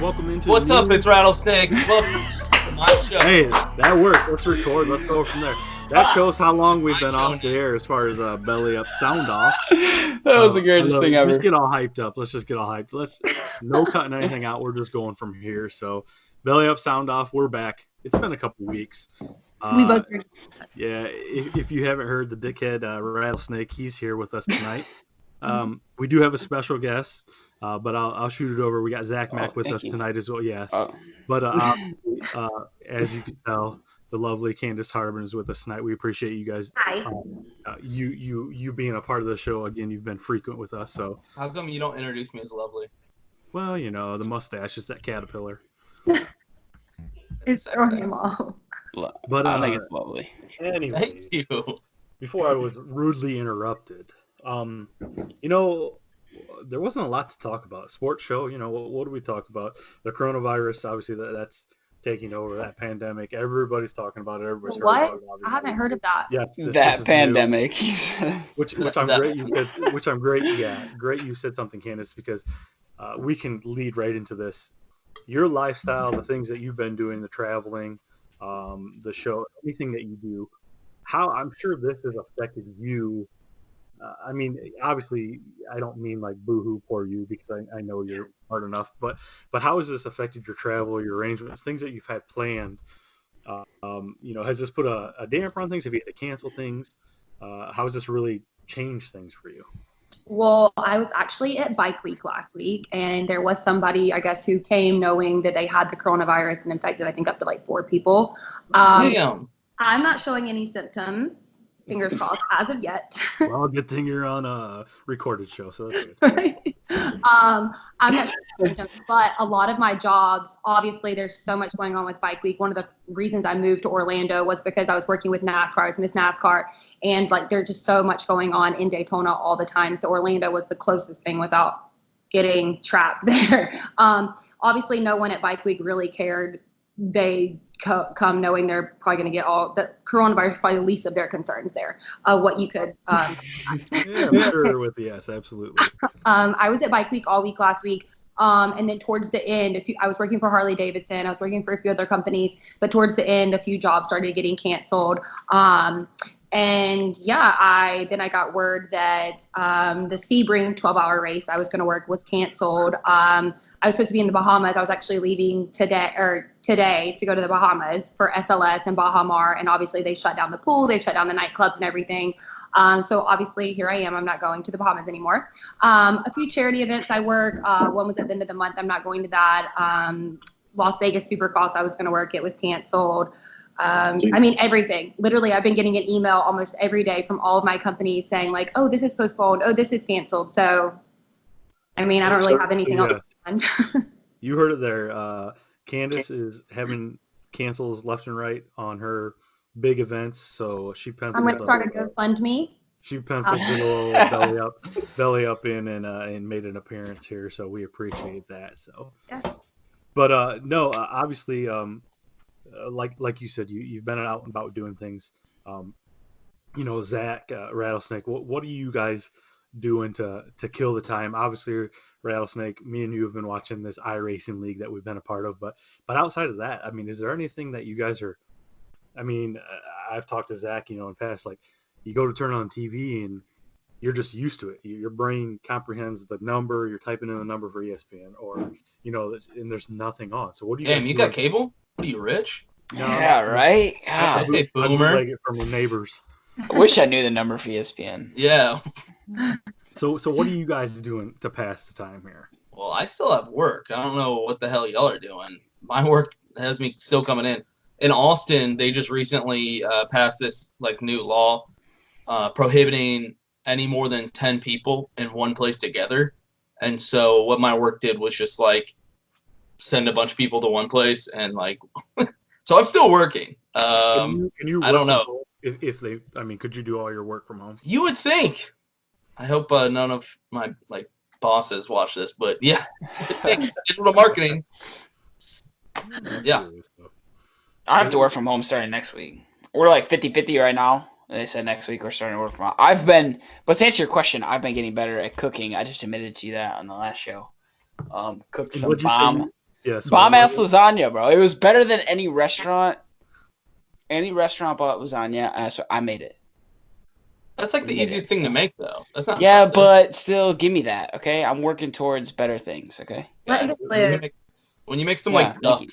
Welcome into What's up? It's Rattlesnake. Welcome to my show. Hey, that works. Let's record. Let's go from there. That shows how long we've been off the air as far as belly up, sound off. That was the greatest thing ever. Let's get all hyped up. Let's just get all hyped. Let's no cutting anything out. We're just going from here. So belly up, sound off. We're back. It's been a couple weeks. We both. Yeah. If you haven't heard the dickhead Rattlesnake, he's here with us tonight. We do have a special guest. But I'll shoot it over. We got Zach Mack with us tonight as well. Yes. But as you can tell, the lovely Kandace Harbin is with us tonight. We appreciate you guys. Hi. You being a part of the show again. You've been frequent with us. So how come you don't introduce me as lovely? Well, you know, the mustache is that caterpillar. It's throwing him off. But I think it's lovely. Anyway, Thank you. Before I was rudely interrupted, you know, there wasn't a lot to talk about. Sports show, you know, what do we talk about? The coronavirus, obviously, that's taking over, that pandemic. Everybody's talking about it. Everybody's What? heard about it, obviously. I haven't heard of that. Yes, that pandemic. which I'm great. Which I'm great. Yeah, great. You said something, Kandace, because we can lead right into this. Your lifestyle, the things that you've been doing, the traveling, the show, anything that you do. How I'm sure this has affected you. I mean, obviously, I don't mean like boohoo, poor you, because I know you're smart enough. But how has this affected your travel, your arrangements, things that you've had planned? You know, has this put a damper on things? Have you had to cancel things? How has this really changed things for you? Well, I was actually at Bike Week last week, and there was somebody, I guess, who came knowing that they had the coronavirus and infected, I think, up to like 4 people. Damn. I'm not showing any symptoms. Fingers crossed, as of yet. Well, good thing you're on a recorded show, so that's good. Right. I'm not sure, but a lot of my jobs, obviously, there's so much going on with Bike Week. One of the reasons I moved to Orlando was because I was working with NASCAR. I was Miss NASCAR, and like there's just so much going on in Daytona all the time. So Orlando was the closest thing without getting trapped there. Obviously, no one at Bike Week really cared. They come knowing they're probably going to get all the coronavirus is probably the least of their concerns there. What you could, yeah, sure with yes, absolutely. I was at Bike Week all week last week, and then towards the end, I was working for Harley Davidson. I was working for a few other companies, but towards the end, a few jobs started getting canceled. And yeah, I got word that the Sebring 12-hour race I was going to work was canceled. I was supposed to be in the Bahamas. I was actually leaving today to go to the Bahamas for SLS and Baha Mar, and obviously they shut down the pool, they shut down the nightclubs and everything. So obviously here I am. I'm not going to the Bahamas anymore. A few charity events I work. One was at the end of the month. I'm not going to that. Las Vegas Supercross I was going to work. It was canceled. I mean, everything. Literally, I've been getting an email almost every day from all of my companies saying like, oh, this is postponed. Oh, this is canceled. So, I mean, I don't really have anything else. You heard it there. Kandace is having cancels left and right on her big events, so she penciled. I'm going to start a GoFundMe. She penciled a little belly up in and made an appearance here, so we appreciate that. So, yeah. But no, obviously, like you said, you've been out and about doing things. You know, Zach, Rattlesnake, what are you guys doing to kill the time? Obviously, Rattlesnake, me and you have been watching this iRacing league that we've been a part of, but outside of that, I mean, is there anything that you guys are? I mean, I've talked to Zach, you know, in past, like you go to turn on TV and you're just used to it. Your brain comprehends the number. You're typing in the number for ESPN, or you know, and there's nothing on. So what do you? Damn, you got cable? What are you, rich? No, yeah, right. I bootleg it from the neighbors. I wish I knew the number for ESPN. Yeah. So what are you guys doing to pass the time here? Well, I still have work. I don't know what the hell y'all are doing. My work has me still coming in. In Austin, they just recently passed this like new law prohibiting any more than 10 people in one place together. And so what my work did was just like send a bunch of people to one place and like so I'm still working. Can you I don't know if they. I mean, could you do all your work from home? You would think. I hope none of my like bosses watch this, but yeah, it's digital marketing. Yeah, I have to work from home starting next week. We're like 50-50 right now. They said next week we're starting to work from home. But to answer your question, I've been getting better at cooking. I just admitted to you that on the last show. Cooked some bomb. Yes. Bomb ass lasagna, bro. It was better than any restaurant. Any restaurant bought lasagna, so I made it. That's like the easiest thing to make, though. That's not. Yeah, impressive. but still, give me that, okay? I'm working towards better things, okay? Yeah, when you make some like duck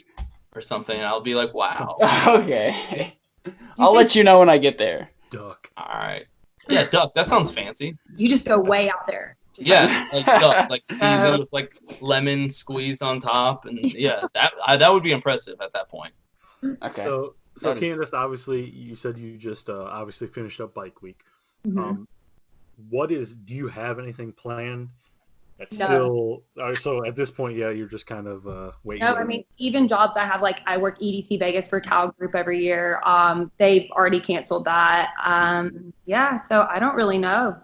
or something, I'll be like, wow. Okay. I'll let you know when I get there. Duck. All right. Yeah, duck. That sounds fancy. You just go way out there. Just Yeah, like duck, like seasoned with like lemon squeezed on top, and yeah, that would be impressive at that point. Okay. So Kandace, obviously, you said you just obviously finished up bike week. Mm-hmm. Do you have anything planned? That's still so at this point, yeah, you're just kind of waiting. No, I mean, even jobs I have, like I work EDC Vegas for Tao Group every year. They've already canceled that. Yeah, so I don't really know.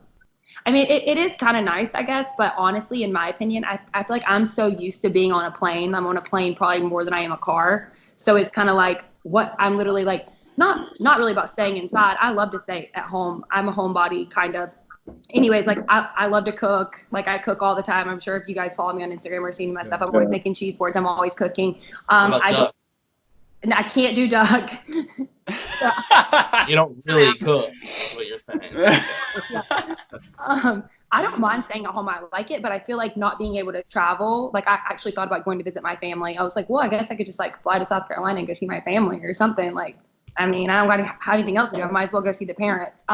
I mean, it is kind of nice, I guess, but honestly, in my opinion, I feel like I'm so used to being on a plane. I'm on a plane probably more than I am a car. So it's kind of like what I'm literally like, not really about staying inside. I love to stay at home. I'm a homebody kind of. Anyways, like I love to cook. Like I cook all the time. I'm sure if you guys follow me on Instagram or seen my stuff, I'm always making cheese boards. I'm always cooking. I can't do duck. You don't really cook, is what you're saying. Yeah. I don't mind staying at home. I like it, but I feel like not being able to travel. Like I actually thought about going to visit my family. I was like, well, I guess I could just like fly to South Carolina and go see my family or something. Like, I mean, I don't got to have anything else to do. I might as well go see the parents.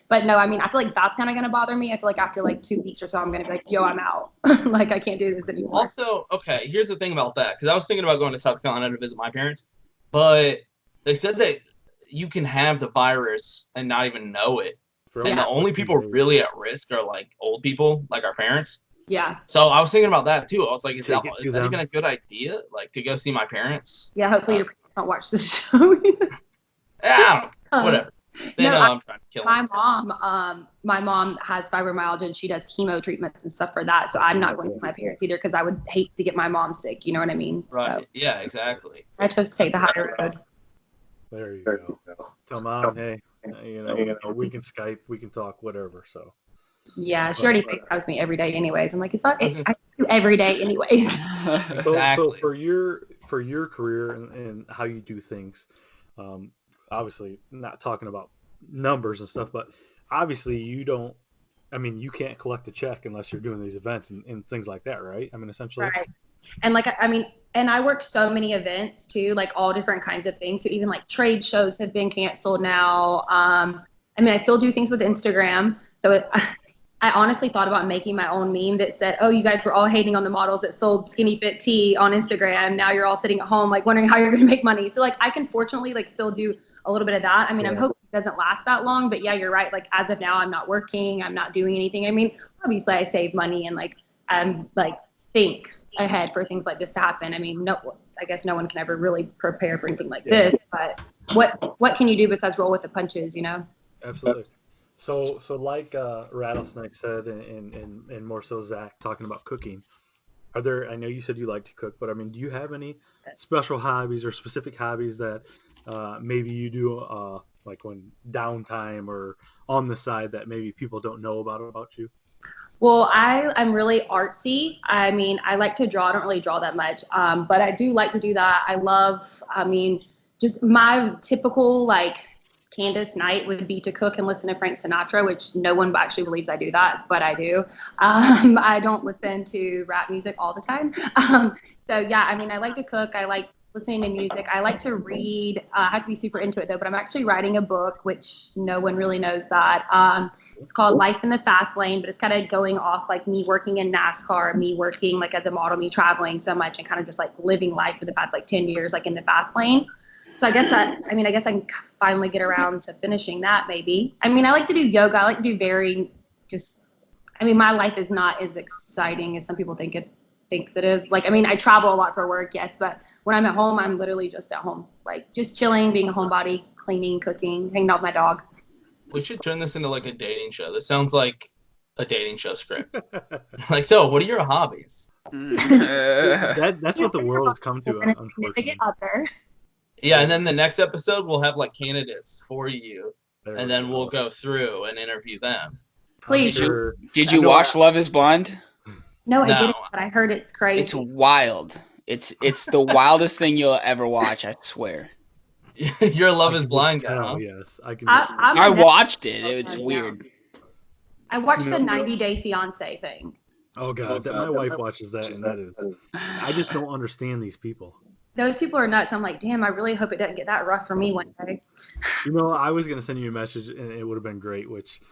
But no, I mean, I feel like that's kind of going to bother me. I feel like after like 2 weeks or so, I'm going to be like, yo, I'm out. Like, I can't do this anymore. Also, okay, here's the thing about that. Because I was thinking about going to South Carolina to visit my parents. But they said that you can have the virus and not even know it. And the only people really at risk are like old people, like our parents. Yeah. So I was thinking about that too. I was like, is that even a good idea? Like to go see my parents? Yeah, hopefully your parents don't watch the show. Yeah, whatever. They know I'm trying to kill them. My mom has fibromyalgia and she does chemo treatments and stuff for that. So I'm not going to my parents either because I would hate to get my mom sick. You know what I mean? Right. So, yeah, exactly. I chose to take the higher road. There you go. Tell mom, hey, we can Skype, we can talk, whatever. So. Yeah, she already FaceTimes me every day, anyways. I'm like, it's not. I do every day, anyways. Exactly. So for your career and how you do things, obviously not talking about numbers and stuff, but obviously you can't collect a check unless you're doing these events and things like that, right? I mean, essentially. Right. And like, I mean, and I work so many events too, like all different kinds of things. So even like trade shows have been canceled now. I mean, I still do things with Instagram. So I honestly thought about making my own meme that said, oh, you guys were all hating on the models that sold skinny fit tea on Instagram. Now you're all sitting at home, like wondering how you're going to make money. So like, I can fortunately like still do a little bit of that. I mean, I'm hoping it doesn't last that long, but yeah, you're right. Like as of now, I'm not working. I'm not doing anything. I mean, obviously I save money and like, I'm like think ahead for things like this to happen. I mean, I guess no one can ever really prepare for anything like this, but what can you do besides roll with the punches, you know? Absolutely. So like Rattlesnake said, and more so Zach talking about cooking, I know you said you like to cook, but I mean, do you have any special hobbies or specific hobbies that maybe you do like when downtime or on the side that maybe people don't know about you? Well, I'm really artsy. I mean, I like to draw. I don't really draw that much, but I do like to do that. Just my typical like Kandace night would be to cook and listen to Frank Sinatra, which no one actually believes I do that, but I do. I don't listen to rap music all the time. So yeah, I mean, I like to cook. I like listening to music. I like to read. I have to be super into it though, but I'm actually writing a book, which no one really knows that. It's called Life in the Fast Lane, but it's kind of going off like me working in NASCAR, me working like as a model, me traveling so much and kind of just like living life for the past like 10 years, like in the fast lane. So I guess I can finally get around to finishing that maybe. I mean, I like to do yoga. I like to do my life is not as exciting as some people thinks it is. Like, I mean, I travel a lot for work, yes, but when I'm at home, I'm literally just at home, like just chilling, being a homebody, cleaning, cooking, hanging out with my dog. We should turn this into like a dating show. This sounds like a dating show script. Like, so what are your hobbies? That's what the world has come to, unfortunately. Yeah, and then the next episode we'll have like candidates for you, and then we'll go through and interview them. Please. Did you watch Love Is Blind? No, I didn't, but I heard it's crazy. It's wild. It's the wildest thing you'll ever watch. I swear. You're a Love I Is can Blind just guy, tell, huh? yes, I can just tell. I watched it. It's Yeah. weird. I watched You the know- 90 Day Fiance thing. Oh god, that my wife watches that, and that is. I just don't understand these people. Those people are nuts. I'm like, damn, I really hope it doesn't get that rough for me one day. You know, I was gonna send you a message, and it would have been great. Which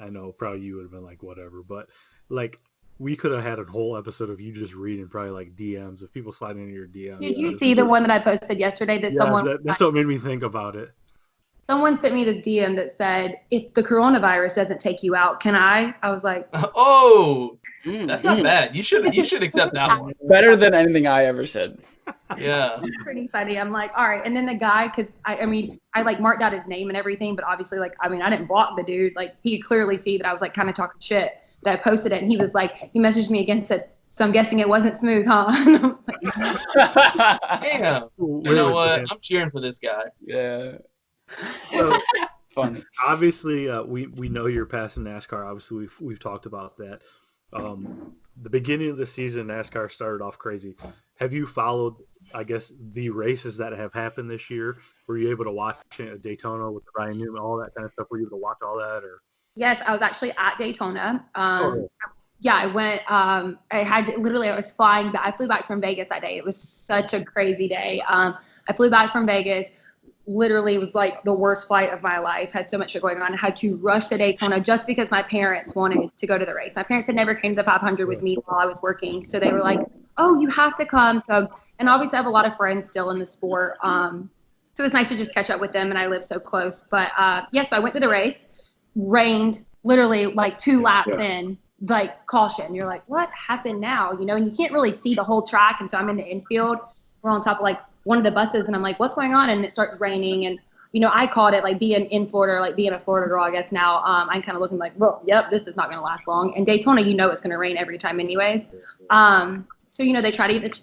I know probably you would have been like, whatever. But like, we could have had a whole episode of you just reading probably like DMs of people sliding into your DMs. Did you see the one that I posted yesterday that That's what made me think about it. someone sent me this DM that said, if the coronavirus doesn't take you out, can I? I was like, Oh, that's not bad. You should accept that one. Better than anything I ever said. Yeah. pretty funny. I'm like, all right. And then the guy, because I mean, I like marked out his name and everything, but obviously, like, I mean, I didn't block the dude. Like, he could clearly see that I was like kind of talking shit. That I posted it, and he was like, he messaged me again, said, so I'm guessing it wasn't smooth, huh? And I was like, Damn. You know what? I'm cheering for this guy. Yeah. So, Funny. obviously, we know you're passing NASCAR. Obviously, we've talked about that. The beginning of the season, NASCAR started off crazy. Have you followed, I guess, the races that have happened this year? Were you able to watch Daytona with Ryan Newman, all that kind of stuff? Were you able to watch all that, or? yes, I was actually at Daytona. Oh. Yeah, I went. I was flying back. I flew back from Vegas that day. It was such a crazy day. I flew back from Vegas. Literally, it was like the worst flight of my life. Had so much shit going on. I had to rush to Daytona just because my parents wanted to go to the race. My parents had never came to the 500 with me while I was working, so they were like, "Oh, you have to come." So, and obviously, I have a lot of friends still in the sport. So it's nice to just catch up with them, and I live so close. But yes, so I went to the race. Rained literally like 2 laps in, like caution. You're like, what happened now? You know, and you can't really see the whole track. And so I'm in the infield. We're on top of like one of the buses, and I'm like, what's going on? And it starts raining. And, you know, I called it like being in Florida, like being a Florida girl, I guess now. I'm kind of looking like, well, yep, this is not going to last long. And Daytona, you know, it's going to rain every time anyways. So, you know, they try to get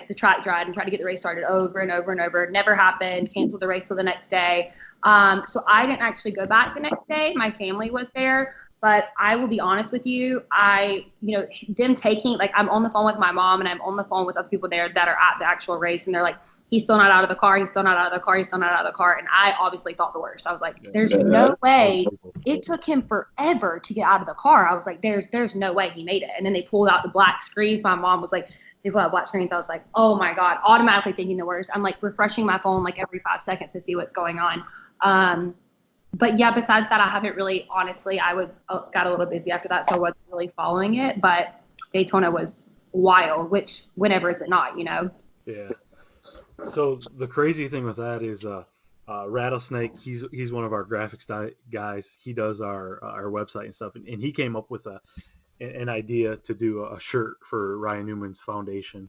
the track dried and try to get the race started over and over and over. It never happened. Canceled the race till the next day. So I didn't actually go back the next day. My family was there. But I will be honest with you, them taking, like, I'm on the phone with my mom and I'm on the phone with other people there that are at the actual race. And they're like, he's still not out of the car. He's still not out of the car. He's still not out of the car. And I obviously thought the worst. I was like, there's no way. It took him forever to get out of the car. I was like, there's no way he made it. And then they pulled out the black screens. My mom was like, they pulled out black screens. I was like, oh my God, automatically thinking the worst. I'm like refreshing my phone like every 5 seconds to see what's going on. But yeah, besides that, I haven't really, honestly, I got a little busy after that, so I wasn't really following it. But Daytona was wild, which whenever is it not, you know? Yeah. So the crazy thing with that is Rattlesnake, he's one of our graphics guys. He does our website and stuff, and he came up with an idea to do a shirt for Ryan Newman's foundation.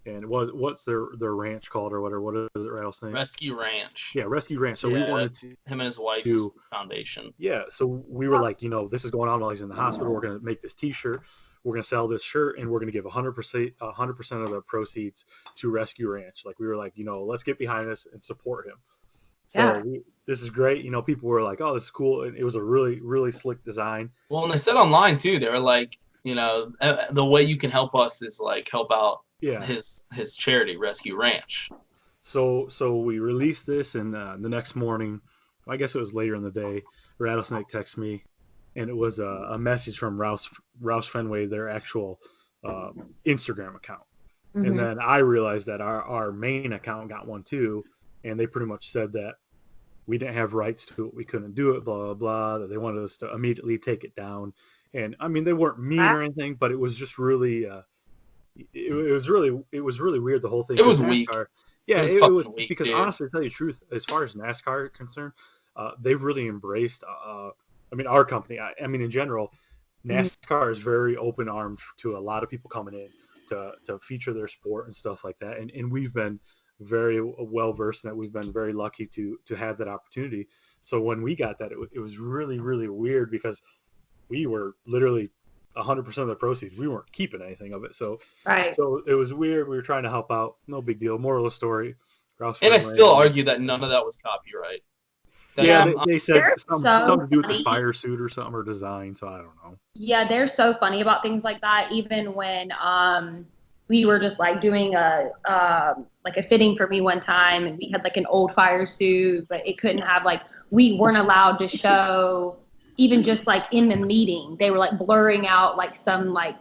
And what's their ranch called or whatever? What is it, Rattlesnake? Rescue Ranch. Yeah, Rescue Ranch. So we wanted to him and his wife's foundation. Yeah, so we were like, you know, this is going on while he's in the hospital. We're going to make this T-shirt. We're going to sell this shirt, and we're going to give 100% of the proceeds to Rescue Ranch. Like, we were like, you know, let's get behind this and support him. So this is great. You know, people were like, oh, this is cool. And it was a really, really slick design. Well, and they said online too, they were like, you know, the way you can help us is like help out his charity, Rescue Ranch. So we released this, and the next morning, I guess it was later in the day, Rattlesnake texts me, and it was a message from Rouse Fenway, their actual Instagram account. Mm-hmm. And then I realized that our main account got one too, and they pretty much said that we didn't have rights to it, we couldn't do it, blah, blah, blah, that they wanted us to immediately take it down. And I mean, they weren't mean or anything, but it was just really, it was really weird, the whole thing. It was weak. Yeah, it was weak, because dude. Honestly, to tell you the truth, as far as NASCAR is concerned, they've really embraced, I mean, our company, I mean, in general, NASCAR is very open-armed to a lot of people coming in to feature their sport and stuff like that. And we've been very well-versed in that. We've been very lucky to have that opportunity. So when we got that, it was really, really weird because we were literally 100% of the proceeds. We weren't keeping anything of it. So it was weird. We were trying to help out. No big deal. Moral of the story. And I still argue that none of that was copyright. They said something to do with the fire suit or something, or design. So I don't know. Yeah, they're so funny about things like that. Even when we were just like doing a fitting for me one time, and we had like an old fire suit, but it couldn't have like, we weren't allowed to show, even just like in the meeting, they were like blurring out like some like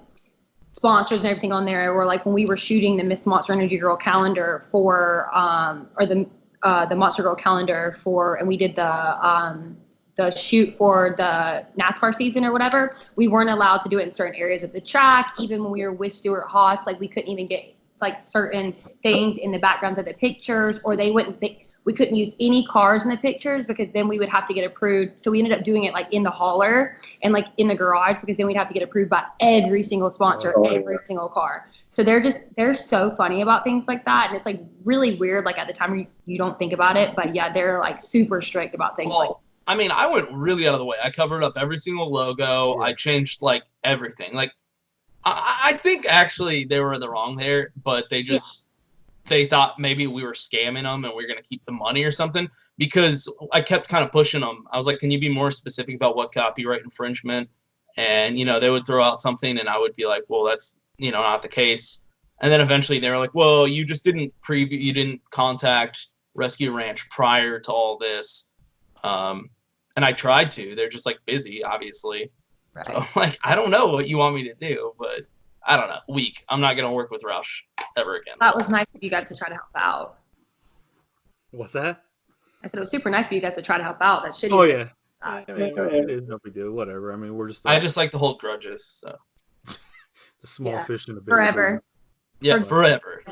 sponsors and everything on there. Or like when we were shooting the Miss Monster Energy Girl calendar for or the Monster Girl calendar for, and we did the shoot for the NASCAR season or whatever, we weren't allowed to do it in certain areas of the track. Even when we were with Stuart Haas, like we couldn't even get like certain things in the backgrounds of the pictures, or we couldn't use any cars in the pictures because then we would have to get approved. So we ended up doing it like in the hauler and like in the garage, because then we'd have to get approved by every single sponsor, every single car. So they're so funny about things like that. And it's like really weird. Like at the time you don't think about it, but yeah, they're like super strict about things like that. I mean, I went really out of the way. I covered up every single logo. I changed like everything. Like, I think actually they were in the wrong there, but they thought maybe we were scamming them and we were going to keep the money or something, because I kept kind of pushing them. I was like, can you be more specific about what copyright infringement? And, they would throw out something and I would be like, well, that's, not the case. And then eventually they were like, well, you just didn't you didn't contact Rescue Ranch prior to all this. And I tried to. They're just like busy, obviously. Right. So like, I don't know what you want me to do, but I don't know. Weak. I'm not gonna work with Roush ever again. That was nice of you guys to try to help out. What's that? I said it was super nice of you guys to try to help out. That shitty. Oh yeah. I mean, it is no big deal. Whatever. I mean, we're just. I just like to hold grudges. So. The small fish in a big forever. Yeah, forever.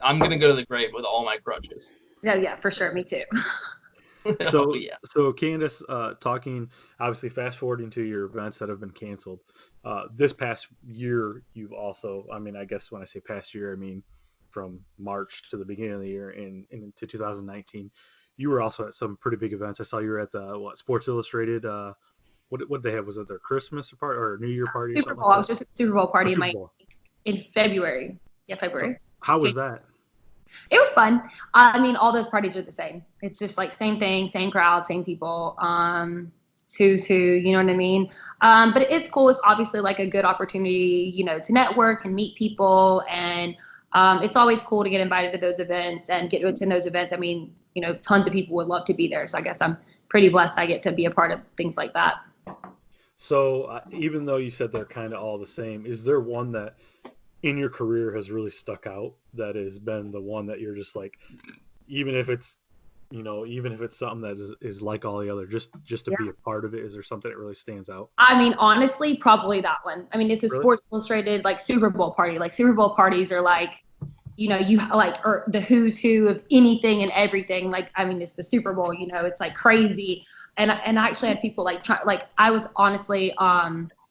I'm gonna go to the grave with all my grudges. Yeah, for sure. Me too. So Kandace, talking, obviously fast forwarding to your events that have been canceled. This past year, you've also, I mean, I guess when I say past year, I mean from March to the beginning of the year and into 2019, you were also at some pretty big events. I saw you were at the Sports Illustrated. What they have, was it their Christmas party or New Year party? Super Bowl. I was just at Super Bowl party in February. Yeah, February. So how was that? It was fun. I mean, all those parties are the same. It's just like same thing, same crowd, same people. Who's who, you know what I mean? But it is cool. It's obviously like a good opportunity, to network and meet people. And it's always cool to get invited to those events and get to attend those events. I mean, tons of people would love to be there. So I guess I'm pretty blessed I get to be a part of things like that. So even though you said they're kind of all the same, is there one that in your career has really stuck out that has been the one that you're just like, even if it's something that is like all the other, just to be a part of it, is there something that really stands out? I mean, honestly, probably that one. I mean, it's a Sports Illustrated like Super Bowl party. Like Super Bowl parties are like, you like, or the who's who of anything and everything. Like, I mean, it's the Super Bowl, it's like crazy. And I actually had people I was honestly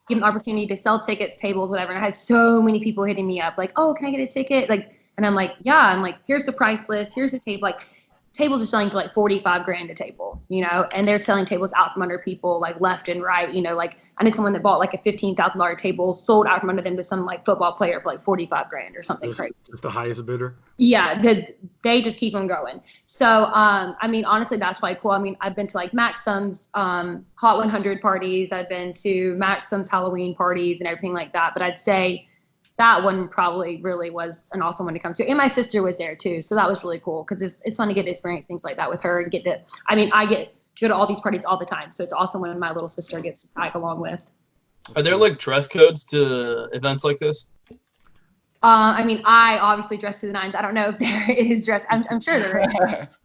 given the opportunity to sell tickets, tables, whatever. And I had so many people hitting me up like, oh, can I get a ticket? Like, and I'm like, yeah. I'm like, here's the price list. Here's the table. Like, tables are selling for like $45,000 a table, and they're selling tables out from under people like left and right. Like I knew someone that bought like a $15,000 table, sold out from under them to some like football player for like $45,000 or something crazy. Just the highest bidder. Yeah, they just keep on going. So I mean, honestly, that's quite cool. I mean, I've been to like Maxim's Hot 100 parties. I've been to Maxim's Halloween parties and everything like that. But I'd say that one probably really was an awesome one to come to. And my sister was there too. So that was really cool because it's fun to get to experience things like that with her and I get to go to all these parties all the time. So it's awesome when my little sister gets to tag along with. Are there like dress codes to events like this? I mean, I obviously dress to the nines. I don't know if there is dress. I'm sure there is.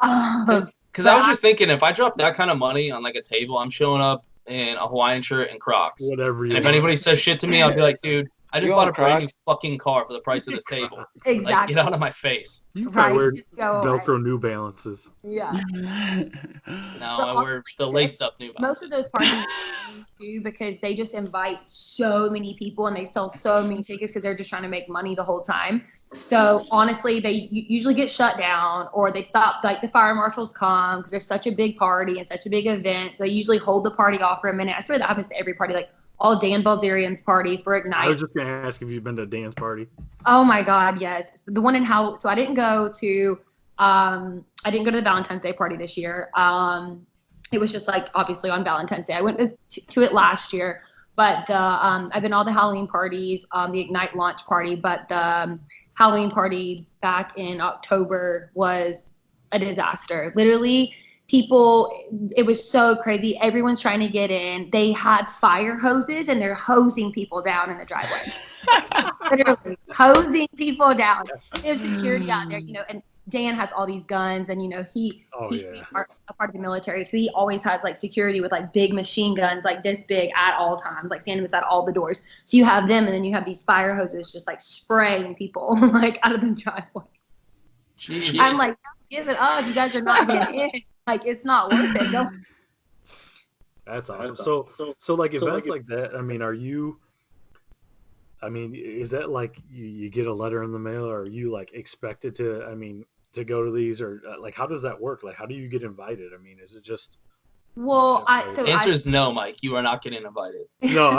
Because I was just thinking, if I drop that kind of money on like a table, I'm showing up in a Hawaiian shirt and Crocs. Whatever. And if anybody says shit to me, I'll be like, dude, I just bought a brand new fucking car for the price of this table. Exactly. Like, get out of my face. You probably wear Velcro New Balances. Yeah. No, I wear the laced up New Balances. Most of those parties do because they just invite so many people and they sell so many tickets because they're just trying to make money the whole time. So honestly, they usually get shut down or they stop, like the fire marshals come because there's such a big party and such a big event. So they usually hold the party off for a minute. I swear that happens to every party. Like all Dan Balzerian's parties for Ignite. I was just going to ask if you've been to Dan's party. Oh my God, yes. The one in Howell. So I didn't go to the Valentine's Day party this year. It was just like obviously on Valentine's Day. I went to it last year. But the I've been to all the Halloween parties, the Ignite launch party, but the Halloween party back in October was a disaster. Literally, it was so crazy. Everyone's trying to get in. They had fire hoses and they're hosing people down in the driveway. Literally hosing people down. There's security out there, and Dan has all these guns, and he's a part of the military, so he always has like security with like big machine guns like this big at all times, like standing beside all the doors. So you have them, and then you have these fire hoses just like spraying people like out of the driveway. Jeez. I'm like, give it up, you guys are not getting in. Like, it's not worth it. Don't. That's awesome. So like events like that, I mean, is that like you get a letter in the mail, or are you like expected to go to these, or like how does that work? Like how do you get invited? I mean, is it just Well, answer is no, Mike. You are not getting invited. No,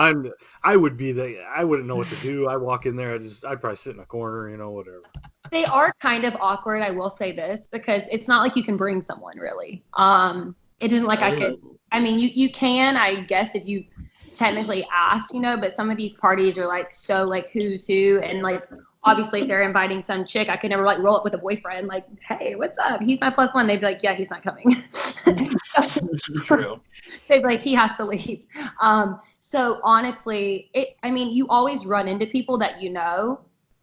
I would be I wouldn't know what to do. I walk in there, I'd probably sit in a corner, whatever. They are kind of awkward, I will say this, because it's not like you can bring someone really. It isn't like I could. I mean, you can, I guess, if you technically asked, but some of these parties are like so like who's who, and like obviously if they're inviting some chick, I could never like roll up with a boyfriend like, hey, what's up? He's my +1. They'd be like, yeah, he's not coming. True. They'd be like, he has to leave. So honestly, you always run into people that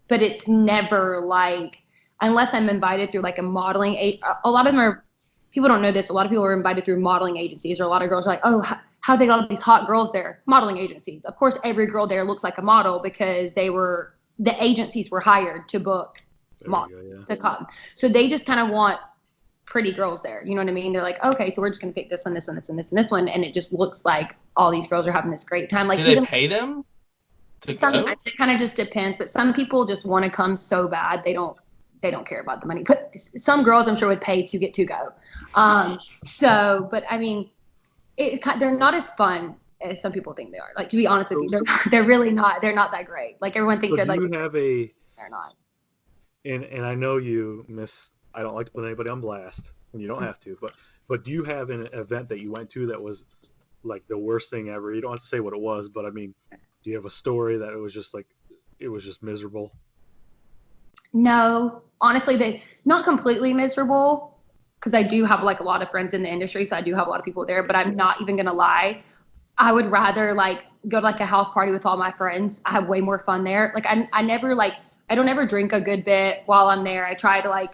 but it's never like, unless I'm invited through like a modeling a lot of them are, people don't know this, a lot of people are invited through modeling agencies, or a lot of girls are like, oh, how they got all these hot girls there? Modeling agencies. Of course, every girl there looks like a model because the agencies were hired to book models to come. So they just kind of want pretty girls there. You know what I mean? They're like, okay, so we're just going to pick this one, this one, this one, this one, this one. And it just looks like all these girls are having this great time. Like, do they pay them to sometimes go? It kind of just depends, but some people just want to come so bad they don't care about the money. But some girls I'm sure would pay to get to go. But I mean, they're not as fun as some people think they are. Like, to be honest with you, they're really not. They're not that great. Like, everyone thinks they're like. They're not. And I know you, Miss. I don't like to put anybody on blast, and you don't have to. But do you have an event that you went to that was like the worst thing ever? You don't have to say what it was, but I mean, do you have a story that it was just miserable? No, honestly, they not completely miserable, because I do have like a lot of friends in the industry, so I do have a lot of people there. But I'm not even gonna lie, I would rather like go to like a house party with all my friends. I have way more fun there. Like I don't ever drink a good bit while I'm there. I try to like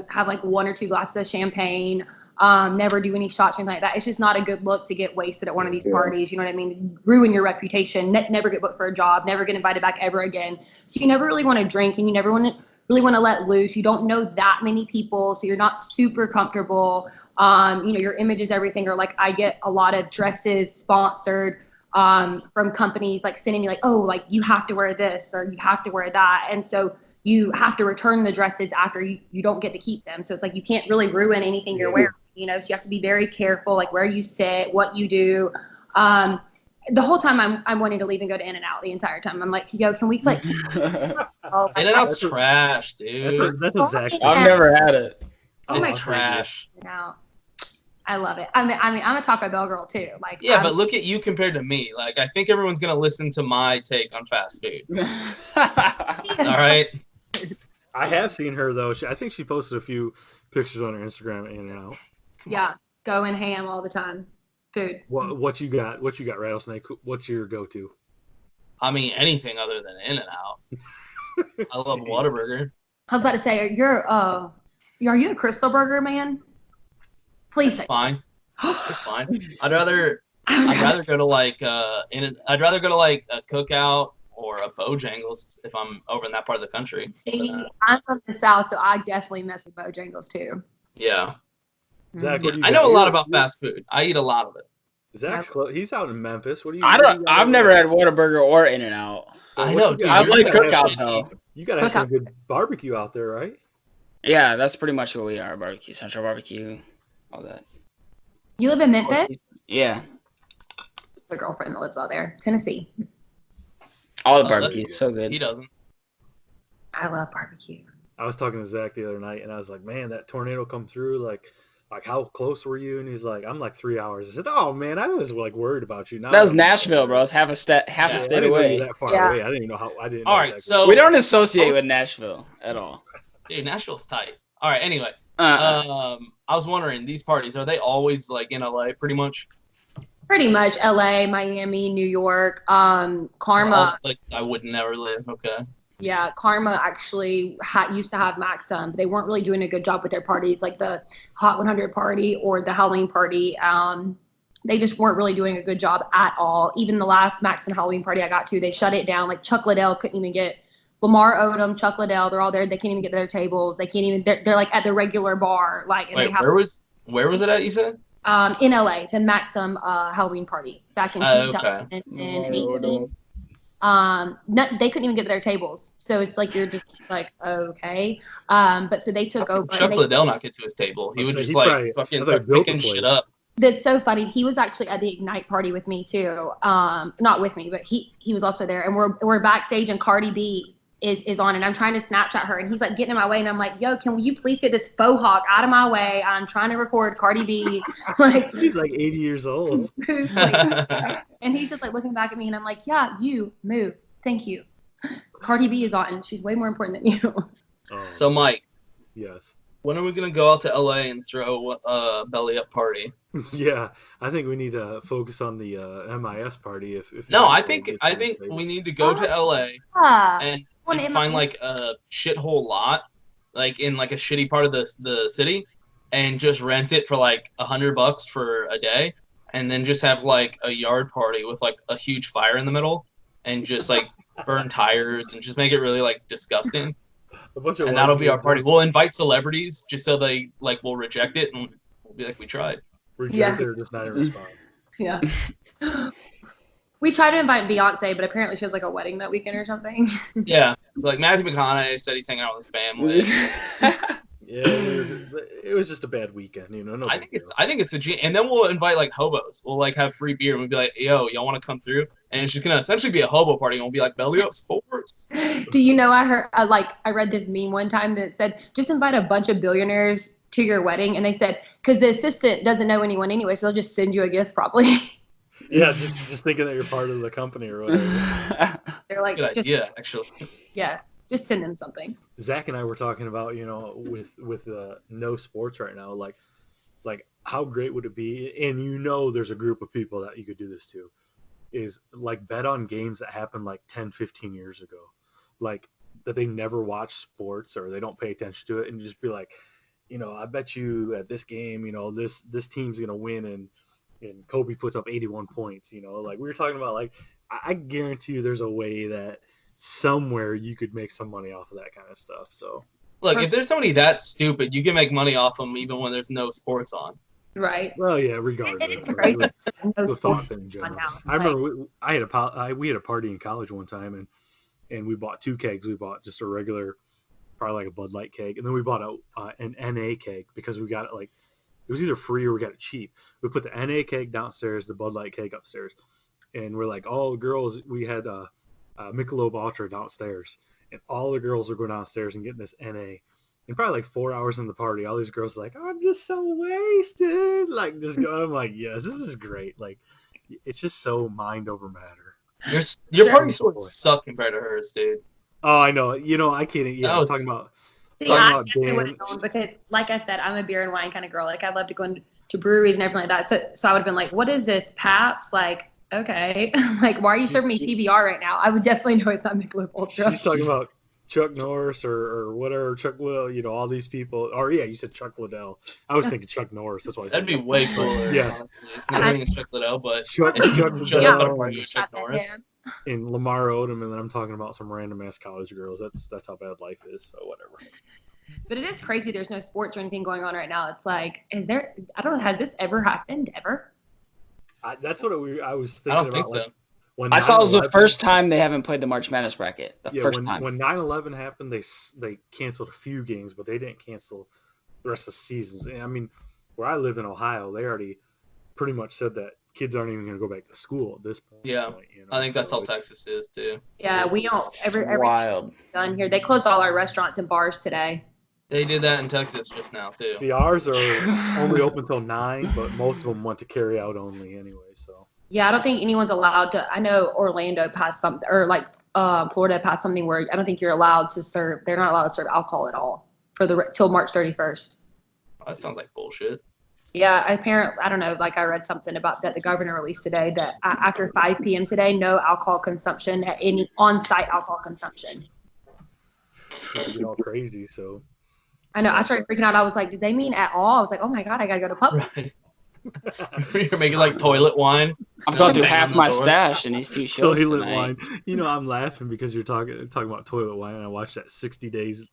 have like 1 or 2 glasses of champagne. Never do any shots or anything like that. It's just not a good look to get wasted at one of these parties. You know what I mean? Ruin your reputation. Never get booked for a job. Never get invited back ever again. So you never really want to drink, and you never really want to let loose. You don't know that many people, so you're not super comfortable. Your image is everything. Or like I get a lot of dresses sponsored from companies like sending me like, oh, like you have to wear this or you have to wear that, and so you have to return the dresses after you don't get to keep them. So it's like you can't really ruin anything you're wearing. So you have to be very careful, like where you sit, what you do. The whole time I'm wanting to leave and go to In-N-Out the entire time. I'm like, yo, can we like? In-N-Out's trash, dude. That's a Zach. I've never had it. It's trash. I love it. I mean, I'm a Taco Bell girl too. Like, yeah, but look at you compared to me. Like, I think everyone's gonna listen to my take on fast food. All right. I have seen her though. I think she posted a few pictures on her Instagram. In-N-Out. Yeah, going ham all the time. Food. What you got? What you got, Rattlesnake? What's your go-to? I mean, anything other than In-N-Out. I love Whataburger. I was about to say, are you a Crystal Burger man? Please. It's fine. It's fine. I'd rather go to like a Cookout or a Bojangles if I'm over in that part of the country. See, I'm from the South, so I definitely mess with Bojangles too. Yeah. Zach, yeah. I know a lot about fast food. I eat a lot of it. Zach's he's out in Memphis. What do you? I've never had Whataburger or In-N-Out. I know, dude. I like Cookout though. You gotta have some good barbecue out there, right? Yeah, that's pretty much what we are. Barbecue, Central Barbecue, all that. You live in Memphis? Yeah. My girlfriend that lives out there, Tennessee. All the barbecue, so good. He doesn't. I love barbecue. I was talking to Zach the other night, and I was like, "Man, that tornado come through. Like, like, how close were you? And he's like, I'm like 3 hours. I said, oh man, I was like worried about you. Now That was I'm like, Nashville, bro. It's half a Yeah, state I didn't know away. you that far Yeah. away. I didn't even know how. I didn't know All right, exactly. so We don't associate with Nashville at all. dude, Nashville's tight. All right, anyway, Uh-uh. I was wondering, these parties, are they always like in LA, pretty much? Pretty much LA, Miami, New York, Karma. All places I would never live. Okay. Yeah, Karma actually used to have Maxim. They weren't really doing a good job with their parties, like the Hot 100 party or the Halloween party. They just weren't really doing a good job at all. Even the last Maxim Halloween party I got to, they shut it down. Like Chuck Liddell couldn't even get Lamar Odom, Chuck Liddell. They're all there. They can't even get to their tables. They can't even. They're like at the regular bar. Like, and Wait, they have, where was it at? You said? in LA, the Maxim Halloween party back in Okay. 2018. They couldn't even get to their tables, so it's like you're just like, okay. But so they took over. Chuck Liddell not get to his table. He would just fucking start built picking the place. shit up. That's so funny. He was actually at the Ignite party with me too. Not with me, but he was also there. And we're backstage, and Cardi B is on, and I'm trying to Snapchat her, and he's like getting in my way, and I'm like, yo, can you please get this faux hawk out of my way? I'm trying to record Cardi B. Like, He's like 80 years old. and he's just like looking back at me, and I'm like, yeah, you move. Thank you. Cardi B is on. She's way more important than you. So, Mike, Yes. when are we gonna go out to LA and throw a belly up party? Yeah, I think we need to focus on the MIS party. If No, Nashville I think gets on the we table. need to go to LA Yeah. and Wanna find MIS? like a shithole lot, like in like a shitty part of the city, and just rent it for like $100 for a day, and then just have like a yard party with like a huge fire in the middle, and just like burn tires and just make it really like disgusting. A bunch of And white that'll be our dudes party. We'll invite celebrities just so they like will reject it, and we'll be like, we tried. reject it or just not even respond. Yeah. We tried to invite Beyonce, but apparently she has like a wedding that weekend or something. Yeah, like Matthew McConaughey said he's hanging out with his family. Yeah, it was just a bad weekend, you know. No I big think it's and then we'll invite like hobos. We'll like have free beer and we'll be like, yo, y'all want to come through? And it's just gonna essentially be a hobo party. And we'll be like, belly up sports. Do you know, I heard I read this meme one time that said just invite a bunch of billionaires to your wedding, and they said because the assistant doesn't know anyone anyway, so they'll just send you a gift probably. Yeah, just thinking that you're part of the company or whatever. They're like, Good just idea, actually. yeah, just send them something. Zach and I were talking about, you know, with no sports right now, like how great would it be? And you know, there's a group of people that you could do this to. Is like bet on games that happened like 10, 15 years ago, like that they never watch sports or they don't pay attention to it, and just be like, you know, I bet you at this game, you know, this team's gonna win, and Kobe puts up 81 points. You know, like we were talking about, like I guarantee you, there's a way that somewhere you could make some money off of that kind of stuff. So Look, if there's somebody that stupid, you can make money off them even when there's no sports on. Right. well, yeah, regardless. It is crazy. No The sports thought in general. now. I remember we had a party in college one time, and we bought 2 kegs. We bought just a regular, probably like a Bud Light keg, and then we bought an NA keg because we got it like it was either free or we got it cheap. We put the NA keg downstairs, the Bud Light keg upstairs, and we're like, all the girls. We had Michelob Ultra downstairs, and all the girls are going downstairs and getting this NA. And probably like 4 hours in the party, all these girls are like, I'm just so wasted. Like, just going, I'm like, yes, this is great. Like, it's just so mind over matter. Your party sports suck compared to hers, dude. Oh, I know. You know, I can't. Yeah, I'm talking about. See, I definitely would have known because, like I said, I'm a beer and wine kind of girl. Like, I love to go to breweries and everything like that. So I would have been like, what is this, Pabst? Like, okay. Like, why are you serving me PBR right now? I would definitely know it's not Michelob Ultra. She's talking about Chuck Norris or whatever, Chuck Liddell, you know, all these people. Or yeah, you said Chuck Liddell. I was thinking Chuck Norris. That's why I said That'd be way cooler, Yeah. honestly. Considering it's Chuck Liddell, but Chuck Chuck Liddell party with Chuck Norris. and Lamar Odom, and then I'm talking about some random ass college girls. That's how bad life is. So whatever. But it is crazy. There's no sports or anything going on right now. It's like, is there? I don't know. Has this ever happened ever? That's what I was thinking I don't about. think so. Like, when I saw it was the 9/11 first time they haven't played the March Madness bracket. First time. When 9/11 happened, they canceled a few games, but they didn't cancel the rest of the seasons. And I mean, where I live in Ohio, they already pretty much said that kids aren't even going to go back to school at this point. Yeah, you know? I think that's So how Texas is too. Yeah, we don't. Every Wild. done here. They closed all our restaurants and bars today. They did that in Texas just now too. See, ours are only open till 9, but most of them went to carry out only anyway. So Yeah, I don't think anyone's allowed to. I know Orlando passed something, or like Florida passed something where I don't think you're allowed to serve. They're not allowed to serve alcohol at all for till March 31st. That sounds like bullshit. Yeah, apparently, I don't know. Like I read something about that the governor released today that after 5 p.m. today, no alcohol consumption at any on-site alcohol consumption. it's get all crazy. So I know. I started freaking out. I was like, did they mean at all? I was like, oh my God, I gotta go to pub. Right. You're making like toilet wine. I'm going through Bang half on the my door. stash in these 2 shows toilet tonight. wine. You know, I'm laughing because you're talking about toilet wine, and I watched that 60 days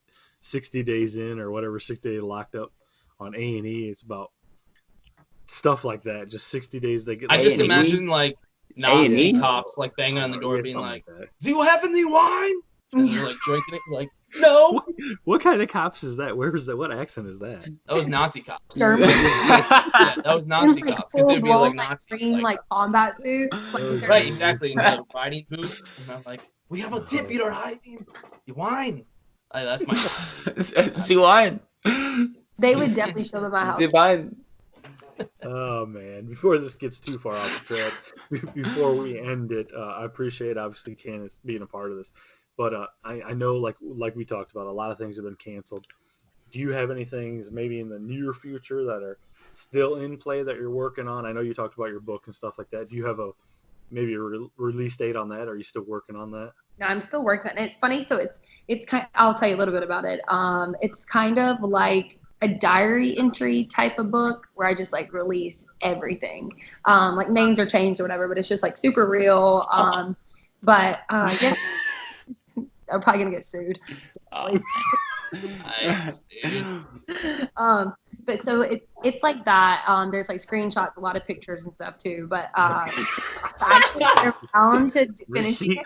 in or whatever 60 days locked up on A&E. It's about stuff like that. Just 60 days they get. I just A&E? imagine like Nazi A&E? cops like banging on the door, Yeah, being something like, that. "Do you have any wine?" And you're like drinking it, you're like, "No." What kind of cops is that? Where is that? What accent is that? That was Nazi cops. Sure. Yeah, that was Nazi Like cops because they'd be like full-blown, Nazi, green like combat suit. Like, Oh, they're- right, exactly. And the riding boots, and I'm like, "We have a tip you're hiding. You wine." That's my Nazi. See wine. They would definitely show them my house. See wine. Oh man! Before this gets too far off the track, before we end it, I appreciate obviously Candace being a part of this, but I know like we talked about, a lot of things have been canceled. Do you have any things maybe in the near future that are still in play that you're working on? I know you talked about your book and stuff like that. Do you have maybe a release date on that? Are you still working on that? No, I'm still working on it. It's funny. So it's kind. I'll tell you a little bit about it. It's kind of like a diary entry type of book where I just like release everything. Like names are changed or whatever, but it's just like super real. But I guess I'm probably gonna get sued. Nice, dude. But so it's like that. There's like screenshots, a lot of pictures and stuff too. But I actually got around to finishing it.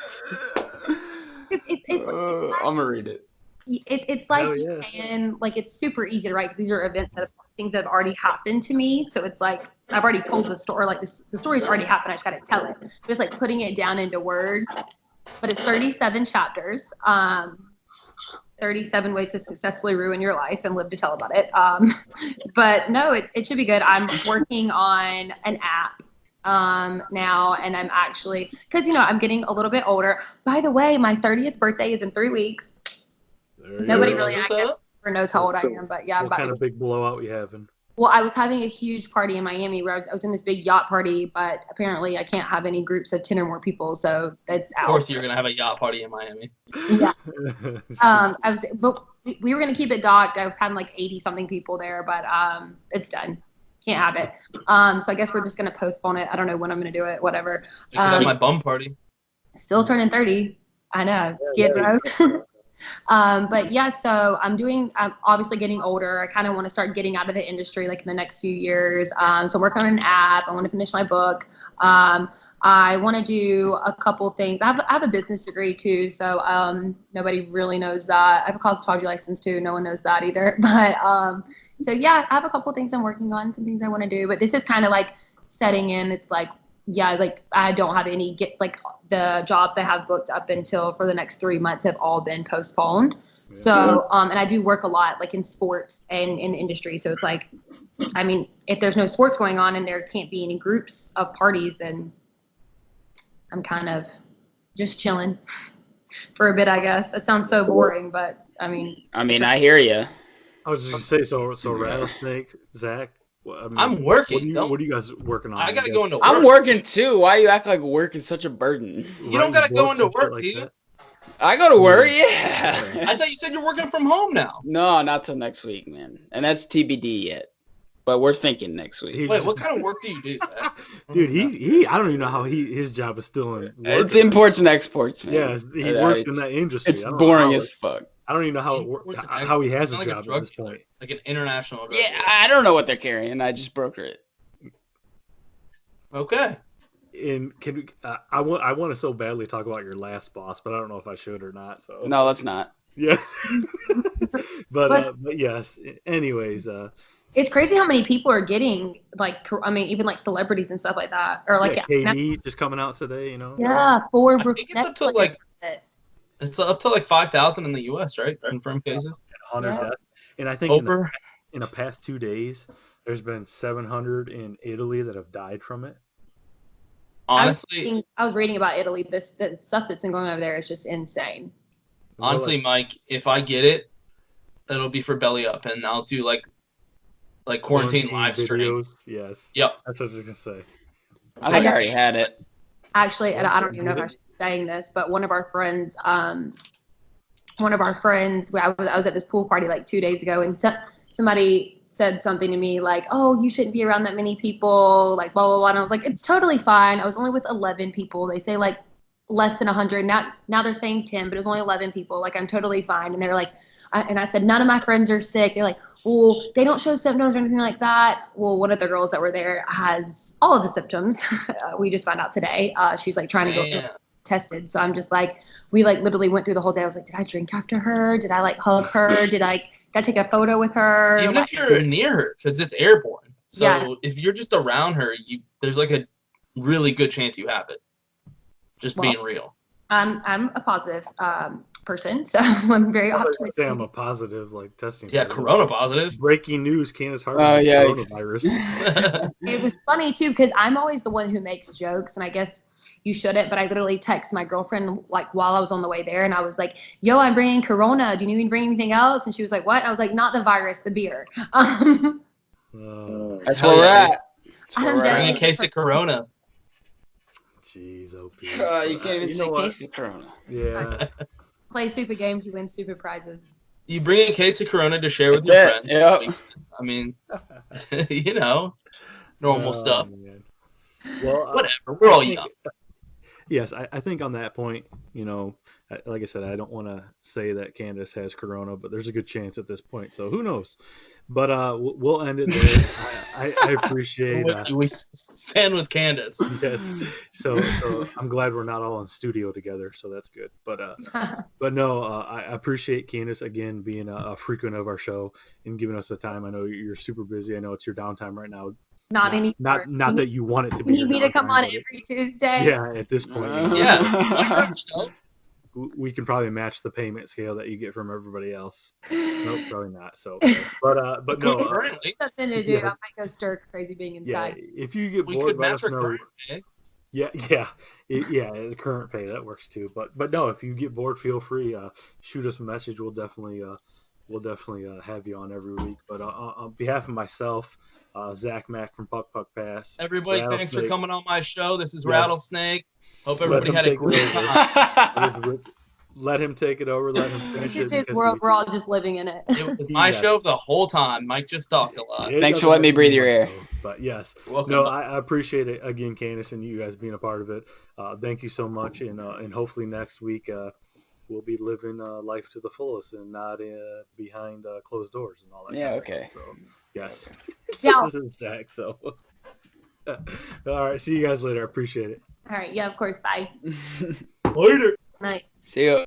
Receipts. I'm gonna read it. It's like Hell you yeah. can, like, it's super easy to write because these are events things that have already happened to me. So it's like I've already told the story, like the story's already happened. I just got to tell it. Just like putting it down into words. But it's 37 chapters. 37 ways to successfully ruin your life and live to tell about it. But no, it should be good. I'm working on an app now, and I'm actually, because I'm getting a little bit older. By the way, my 30th birthday is in 3 weeks. There you Nobody go. really What's I up? never knows how old I So, am, but yeah, I'm What about kind to. of big blowout you having? Well, I was having a huge party in Miami where I was in this big yacht party, but apparently I can't have any groups of 10 or more people, so that's out. Of course, you're gonna have a yacht party in Miami. Yeah. But we were gonna keep it docked. I was having like 80 something people there, but it's done. Can't have it. So I guess we're just gonna postpone it. I don't know when I'm gonna do it. Whatever. You could have my bum party. Still turning 30. I know. Kid Road. But yeah, so I'm obviously getting older. I kind of want to start getting out of the industry like in the next few years. So I'm working on an app. I want to finish my book. I want to do a couple things. I have a business degree too, so nobody really knows that. I have a cosmetology license too. No one knows that either. But so yeah, I have a couple things I'm working on, some things I want to do. But this is kind of like setting in. It's like, yeah, like I don't have any the jobs I have booked up until for the next 3 months have all been postponed. Yeah. So and I do work a lot like in sports and in the industry. So it's like, I mean, if there's no sports going on and there can't be any groups of parties, then I'm kind of just chilling for a bit, I guess. That sounds so boring, but I mean, I hear you. I was just gonna say, so Rattlesnake, Zach. I'm working. What are you guys working on? I gotta You go guys- into work. I'm working too. Why you act like work is such a burden? You don't gotta writing go books into and shit work, like dude. that? I go to work, yeah. I thought you said you're working from home now. No, not till next week, man. And that's TBD yet. But we're thinking next week. He's Wait, just- what kind of work do you do, Zach? Dude, he I don't even know how his job is still in. It's working. imports and exports, man. Yeah, he works in It's- that industry. It's I don't know boring how as fuck. I don't even know how Imports and how he has exports. a It's not like job drug at this dealer, point. like an international drug Yeah, I don't know what they're carrying. I just broker it. dealer. Okay. And can we, I want to so badly talk about your last boss, but I don't know if I should or not. So No, let's not. yeah, but yes. Anyways, it's crazy how many people are getting even like celebrities and stuff like that, or like KD just coming out today. You know. yeah, for I think it's up to like it's up to like 5,000 in the U.S. right? Confirmed cases. 100 Yeah. deaths. And I think Over. in the past 2 days, there's been 700 in Italy that have died from it. Honestly, I was reading about Italy. The stuff that's been going on over there is just insane. honestly, Mike, if I get it, it'll be for Belly Up, and I'll do like quarantine live stream. videos. Yes. Yep. That's what I was gonna say. I think I already had it. Actually, and I don't even know if I should be saying this, but one of our friends, I was at this pool party like 2 days ago, and somebody said something to me like, "Oh, you shouldn't be around that many people," like blah blah blah. And I was like, "It's totally fine. I was only with 11 people. They say like less than 100. Now they're saying 10, but it was only 11 people. Like I'm totally fine." And they're like, and I said, "None of my friends are sick." They're like, "Well, they don't show symptoms or anything like that." Well, one of the girls that were there has all of the symptoms. We just found out today. She's like trying to go tested. So I'm just like, we like literally went through the whole day. I was like, did I drink after her? Did I like hug her? Did I take a photo with her? Even if you're near her, because it's airborne. So Yeah. if you're just around her, there's like a really good chance you have it. Just being real. I'm a positive person, so I'm very optimistic. I'm a positive like testing. Yeah, corona positive. Breaking news: Kandace Harbin coronavirus. It was funny too because I'm always the one who makes jokes, and I guess you shouldn't, but I literally texted my girlfriend like while I was on the way there, and I was like, "Yo, I'm bringing Corona. Do you need me to bring anything else?" And she was like, "What?" And I was like, "Not the virus, the beer." That's where we're at. Bring a case of Corona. Jeez, OP. You can't even say case of Corona. Yeah. Play stupid games, you win stupid prizes. You bring a case of Corona to share with your friends. Yep. I mean, normal stuff. Man. Well, whatever. We're all young. Yes, I think on that point, like I said, I don't want to say that Kandace has corona, but there's a good chance at this point. So who knows? But we'll end it there. I appreciate. We stand with Kandace. Yes. So I'm glad we're not all in studio together. So that's good. But no, I appreciate Kandace again being a frequent of our show and giving us the time. I know you're super busy. I know it's your downtime right now. Not anymore. Not that you want it to be. You need me to come on every Tuesday? Yeah, at this point. Yeah. We can probably match the payment scale that you get from everybody else. Nope, probably not. So, but no. Something to do. I might go stir crazy being inside. Yeah, if you get bored, let us know. Yeah, the current pay that works too. But no, if you get bored, feel free. Shoot us a message. We'll definitely have you on every week. But on behalf of myself, Zach Mack from Puck Pass. Everybody, thanks for coming on my show. This is Rattlesnake. Hope everybody had a great time. Let him take it over. Let him finish it. We're all just living in it. It was my show the whole time. Mike just talked a lot. Thanks for letting me breathe your air. But yes, welcome. I appreciate it again, Kandace, and you guys being a part of it. Thank you so much, and hopefully next week we'll be living life to the fullest and not behind closed doors and all that. Yeah. Okay. So yes, Yeah. This is Zach. So all right, see you guys later. I appreciate it. All right. Yeah. Of course. Bye. Later. Night. See ya.